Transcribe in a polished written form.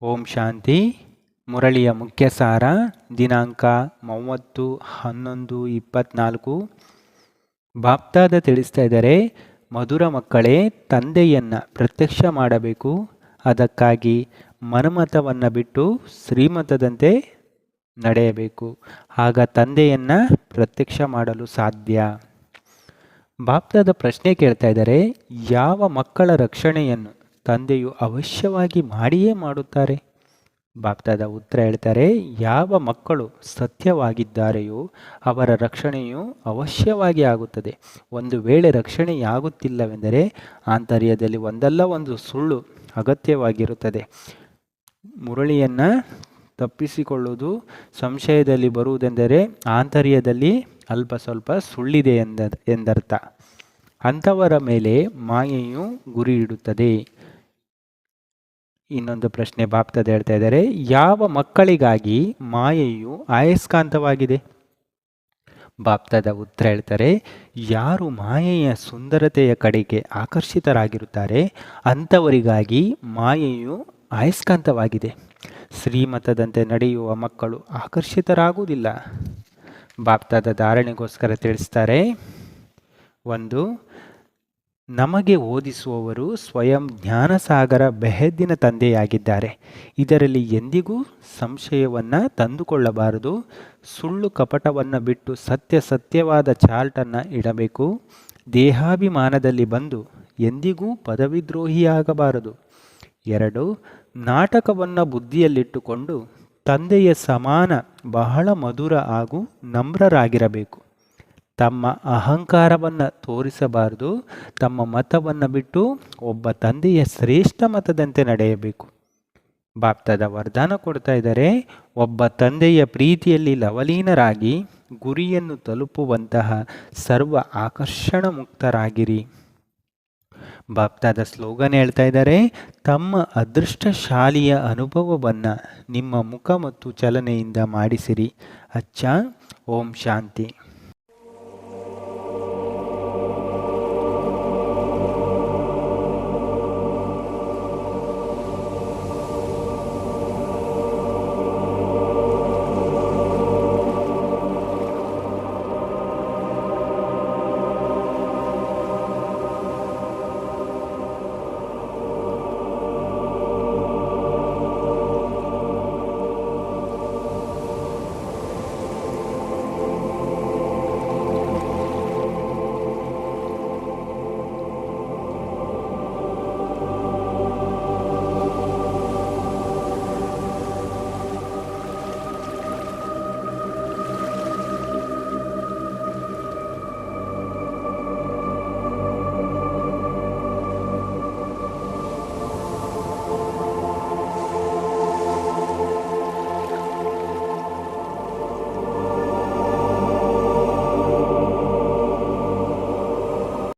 ಓಂ ಶಾಂತಿ. ಮುರಳಿಯ ಮುಖ್ಯ ಸಾರ ದಿನಾಂಕ 30/11/24. ಬಾಪ್ದಾದ ತಿಳಿಸ್ತಾ ಇದ್ದಾರೆ, ಮಧುರ ಮಕ್ಕಳೇ, ತಂದೆಯನ್ನು ಪ್ರತ್ಯಕ್ಷ ಮಾಡಬೇಕು. ಅದಕ್ಕಾಗಿ ಮನಮತವನ್ನು ಬಿಟ್ಟು ಶ್ರೀಮತದಂತೆ ನಡೆಯಬೇಕು. ಆಗ ತಂದೆಯನ್ನು ಪ್ರತ್ಯಕ್ಷ ಮಾಡಲು ಸಾಧ್ಯ. ಬಾಪ್ದಾದ ಪ್ರಶ್ನೆ ಕೇಳ್ತಾ ಇದ್ದಾರೆ, ಯಾವ ಮಕ್ಕಳ ರಕ್ಷಣೆಯನ್ನು ತಂದೆಯು ಅವಶ್ಯವಾಗಿ ಮಾಡಿಯೇ ಮಾಡುತ್ತಾರೆ? ಬಾಪ್ದಾದ ಉತ್ತರ ಹೇಳ್ತಾರೆ, ಯಾವ ಮಕ್ಕಳು ಸತ್ಯವಾಗಿದ್ದಾರೆಯೋ ಅವರ ರಕ್ಷಣೆಯು ಅವಶ್ಯವಾಗಿ ಆಗುತ್ತದೆ. ಒಂದು ವೇಳೆ ರಕ್ಷಣೆಯಾಗುತ್ತಿಲ್ಲವೆಂದರೆ ಆಂತರ್ಯದಲ್ಲಿ ಒಂದಲ್ಲ ಒಂದು ಸುಳ್ಳು ಅಗತ್ಯವಾಗಿರುತ್ತದೆ. ಮುರಳಿಯನ್ನು ತಪ್ಪಿಸಿಕೊಳ್ಳುವುದು ಸಂಶಯದಲ್ಲಿ ಬರುವುದೆಂದರೆ ಆಂತರ್ಯದಲ್ಲಿ ಅಲ್ಪ ಸ್ವಲ್ಪ ಸುಳ್ಳಿದೆ ಎಂದರ್ಥ. ಅಂಥವರ ಮೇಲೆ ಮಾಯೆಯು ಗುರಿ ಇಡುತ್ತದೆ. ಇನ್ನೊಂದು ಪ್ರಶ್ನೆ ಬಾಪ್ದಾದ ಹೇಳ್ತಾ ಇದ್ದಾರೆ, ಯಾವ ಮಕ್ಕಳಿಗಾಗಿ ಮಾಯೆಯು ಅಯಸ್ಕಾಂತವಾಗಿದೆ? ಬಾಪ್ದಾದ ಉತ್ತರ ಹೇಳ್ತಾರೆ, ಯಾರು ಮಾಯೆಯ ಸುಂದರತೆಯ ಕಡೆಗೆ ಆಕರ್ಷಿತರಾಗಿರುತ್ತಾರೆ ಅಂಥವರಿಗಾಗಿ ಮಾಯೆಯು ಅಯಸ್ಕಾಂತವಾಗಿದೆ. ಶ್ರೀಮತದಂತೆ ನಡೆಯುವ ಮಕ್ಕಳು ಆಕರ್ಷಿತರಾಗುವುದಿಲ್ಲ. ಬಾಪ್ದಾದ ಧಾರಣೆಗೋಸ್ಕರ ತಿಳಿಸ್ತಾರೆ, 1. ನಮಗೆ ಓದಿಸುವವರು ಸ್ವಯಂ ಜ್ಞಾನಸಾಗರ ಬೆಹದ್ದಿನ ತಂದೆಯಾಗಿದ್ದಾರೆ. ಇದರಲ್ಲಿ ಎಂದಿಗೂ ಸಂಶಯವನ್ನು ತಂದುಕೊಳ್ಳಬಾರದು. ಸುಳ್ಳು ಕಪಟವನ್ನು ಬಿಟ್ಟು ಸತ್ಯವಾದ ಚಾರ್ಟನ್ನು ಇಡಬೇಕು. ದೇಹಾಭಿಮಾನದಲ್ಲಿ ಬಂದು ಎಂದಿಗೂ ಪದವಿದ್ರೋಹಿಯಾಗಬಾರದು. 2. ನಾಟಕವನ್ನು ಬುದ್ಧಿಯಲ್ಲಿಟ್ಟುಕೊಂಡು ತಂದೆಯ ಸಮಾನ ಬಹಳ ಮಧುರ ಹಾಗೂ ನಮ್ರರಾಗಿರಬೇಕು. ತಮ್ಮ ಅಹಂಕಾರವನ್ನು ತೋರಿಸಬಾರದು. ತಮ್ಮ ಮತವನ್ನು ಬಿಟ್ಟು ಒಬ್ಬ ತಂದೆಯ ಶ್ರೇಷ್ಠ ಮತದಂತೆ ನಡೆಯಬೇಕು. ಬಾಪ್ದಾದ ವರದಾನ ಕೊಡ್ತಾ ಇದ್ದಾರೆ, ಒಬ್ಬ ತಂದೆಯ ಪ್ರೀತಿಯಲ್ಲಿ ಲವಲೀನರಾಗಿ ಗುರಿಯನ್ನು ತಲುಪುವಂತಹ ಸರ್ವ ಆಕರ್ಷಣ ಮುಕ್ತರಾಗಿರಿ. ಬಾಪ್ದಾದ ಸ್ಲೋಗನ್ ಹೇಳ್ತಾ ಇದ್ದಾರೆ, ತಮ್ಮ ಅದೃಷ್ಟಶಾಲಿಯ ಅನುಭವವನ್ನು ನಿಮ್ಮ ಮುಖ ಮತ್ತು ಚಲನೆಯಿಂದ ಮಾಡಿಸಿರಿ. ಅಚ್ಚಾ. ಓಂ ಶಾಂತಿ.